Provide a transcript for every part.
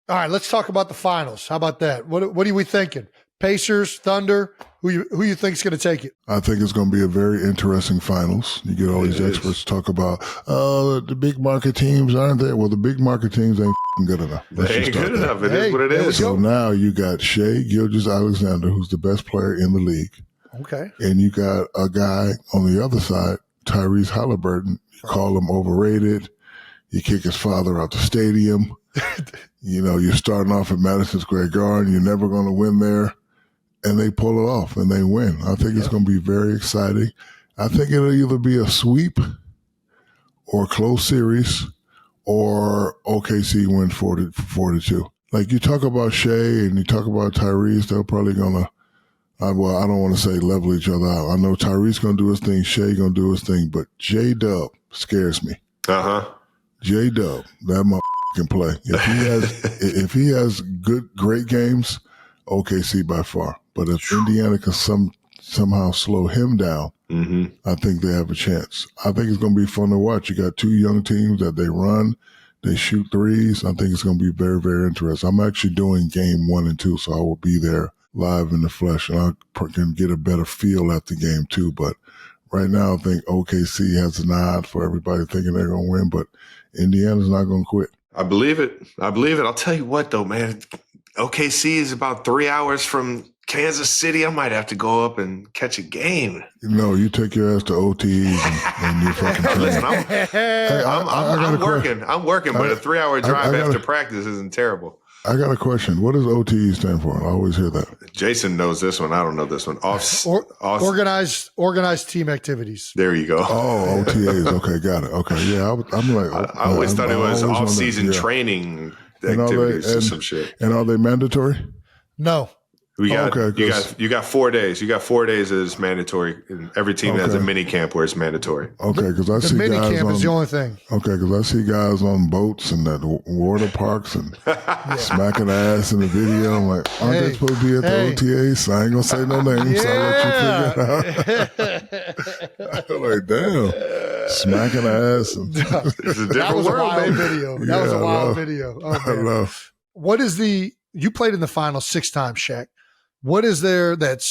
All right, let's talk about the finals. How about that? What are we thinking? Pacers, Thunder, who you think's going to take it? I think it's going to be a very interesting finals. You get all these experts talk about, the big market teams aren't there. Well, the big market teams ain't good enough. They ain't good enough. It is what it is. So now you got Shai Gilgeous-Alexander, who's the best player in the league. Okay. And you got a guy on the other side, Tyrese Halliburton. You call him overrated. You kick his father out the stadium. You're starting off at Madison Square Garden. You're never going to win there. And they pull it off and they win. I think it's going to be very exciting. I think it'll either be a sweep or a close series or OKC win 4-2. Like you talk about Shai and you talk about Tyrese, they're probably going to, I don't want to say level each other out. I know Tyrese going to do his thing, Shai going to do his thing, but J-Dub scares me. Uh-huh. J-Dub, that motherfucker can play. If he has great games, OKC by far. But if Indiana can somehow slow him down, I think they have a chance. I think it's going to be fun to watch. You got two young teams that they run, they shoot threes. I think it's going to be very, very interesting. I'm actually doing game 1 and 2, so I will be there live in the flesh, and I can get a better feel at the game too. But right now, I think OKC has a nod for everybody thinking they're going to win, but Indiana's not going to quit. I believe it. I'll tell you what, though, man. OKC is about 3 hours from Kansas City. I might have to go up and catch a game. No, you take your ass to OTAs and you fucking train. Listen, I'm working, but a 3-hour drive after practice isn't terrible. I got a question. What does OTE stand for? I always hear that. Jason knows this one. I don't know this one. Organized team activities. There you go. Oh, OTAs. Okay, got it. Okay, yeah. I'm like, I always thought it was off-season training activities or some shit. And are they mandatory? No. You got 4 days. You got 4 days as mandatory. And every team has a mini camp where it's mandatory. Okay, because I see the mini guys camp is the only thing. Okay, because I see guys on boats and at water parks and smacking ass in the video. I'm like, aren't they supposed to be at the OTAs? So I ain't gonna say no names. So I'll let you figure it out. I'm like, damn, smacking ass. It's a different world, wild baby. video. That was a wild video. Oh, I love. What is you played in the finals 6 times, Shaq. What is there that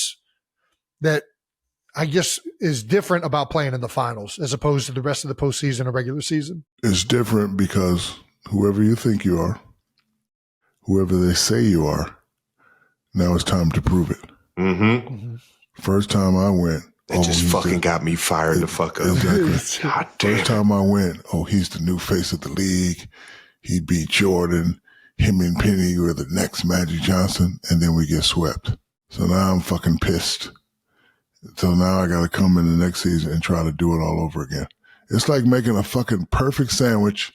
I guess is different about playing in the finals as opposed to the rest of the postseason or regular season? It's different because whoever you think you are, whoever they say you are, now it's time to prove it. Mm-hmm. First time I went, it just fucking got me fired the fuck up. Exactly. God damn. First time I went, he's the new face of the league. He beat Jordan. Him and Penny were the next Magic Johnson, and then we get swept. So now I'm fucking pissed. So now I got to come in the next season and try to do it all over again. It's like making a fucking perfect sandwich,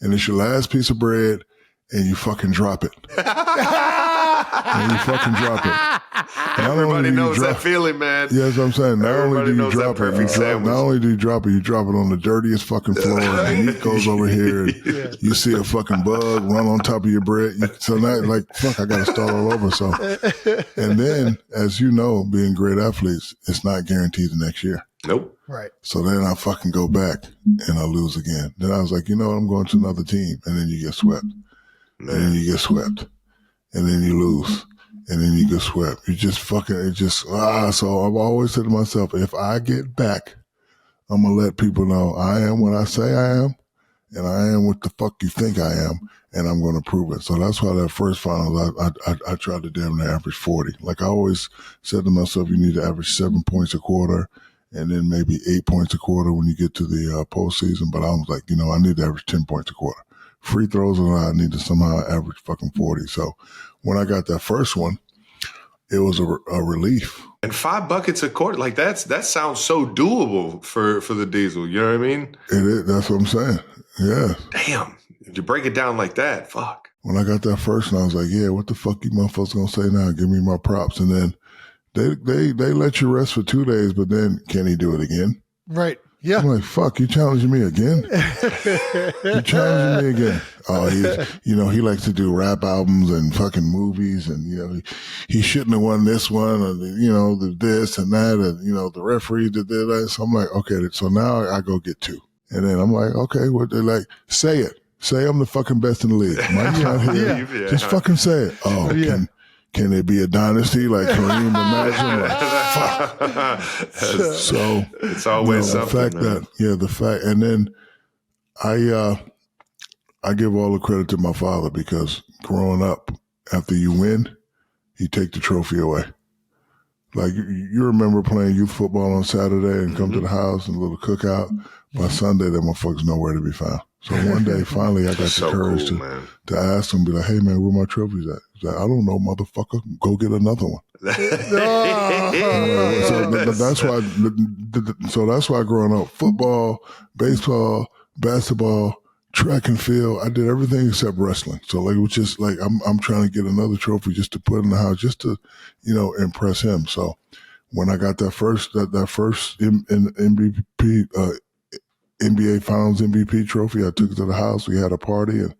and it's your last piece of bread, and you fucking drop it. And you fucking drop it. Everybody knows that feeling, man. Yeah, that's what I'm saying. Not only do you drop it, not only do you drop it on the dirtiest fucking floor, and the meat goes over here, and you see a fucking bug run on top of your bread. So now, like, fuck, I got to start all over. So, and then, as you know, being great athletes, it's not guaranteed the next year. Nope. Right. So then I fucking go back and I lose again. Then I was like, you know what? I'm going to another team, and then you get swept, and then you get swept, and then you lose. And then you get swept. You just fucking, so I've always said to myself, if I get back, I'm going to let people know I am what I say I am, and I am what the fuck you think I am, and I'm going to prove it. So that's why that first finals, I tried to damn near average 40. Like I always said to myself, you need to average 7 points a quarter, and then maybe 8 points a quarter when you get to the postseason. But I was like, I need to average 10 points a quarter. Free throws, and I need to somehow average fucking 40. So when I got that first one, it was a relief. And 5 buckets a quarter, like that sounds so doable for the Diesel. You know what I mean? It is. That's what I'm saying. Yeah. Damn. If you break it down like that, fuck. When I got that first one, I was like, yeah, what the fuck you motherfuckers gonna say now? Give me my props. And then they let you rest for 2 days, but then can he do it again? Right. Yeah. I'm like, fuck, you challenging me again? You challenging me again? Oh, he likes to do rap albums and fucking movies, and, he shouldn't have won this one, or, the this and that, and, the referee did that. So I'm like, okay, so now I go get 2. And then I'm like, okay, what they like, say it. Say I'm the fucking best in the league. Mike's not here. Yeah. Just fucking say it. Oh, can it be a dynasty like Kareem and Magic? Like, fuck. So it's always the something. fact that and then I give all the credit to my father because growing up, after you win, he take the trophy away. Like you remember playing youth football on Saturday and come to the house and a little cookout. By Sunday, that motherfucker's nowhere to be found. So one day, finally, I got the courage to ask him, be like, "Hey man, where my trophies at?" He's like, "I don't know, motherfucker. Go get another one." So that's why growing up, football, baseball, basketball, track and field, I did everything except wrestling. So like it was just like I'm trying to get another trophy just to put in the house, just to impress him. So when I got that first MVP NBA Finals MVP trophy, I took it to the house. We had a party, and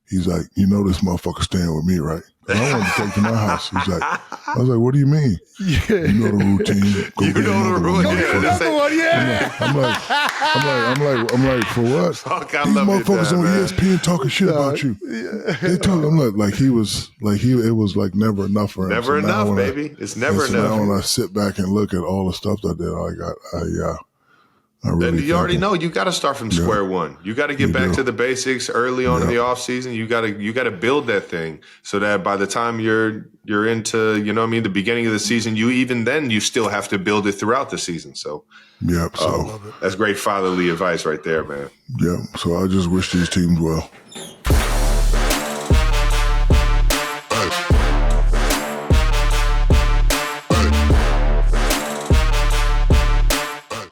he's like, "You know this motherfucker staying with me, right?" And I wanted to take it to my house. He's like, I was like, "What do you mean?" Yeah. You know the routine. Go get another one. Go get another one, yeah. I'm like, for what? Fuck, I These love motherfuckers on man. ESPN talking shit about you. They told him it was like never enough for him. Never enough, baby. It's never enough. Now when I sit back and look at all the stuff that I really and you already know you got to start from square one. You got to get back to the basics early on in the off season. You got to build that thing so that by the time you're into the beginning of the season, you still have to build it throughout the season. So so that's great fatherly advice right there, man. Yeah. So I just wish these teams well.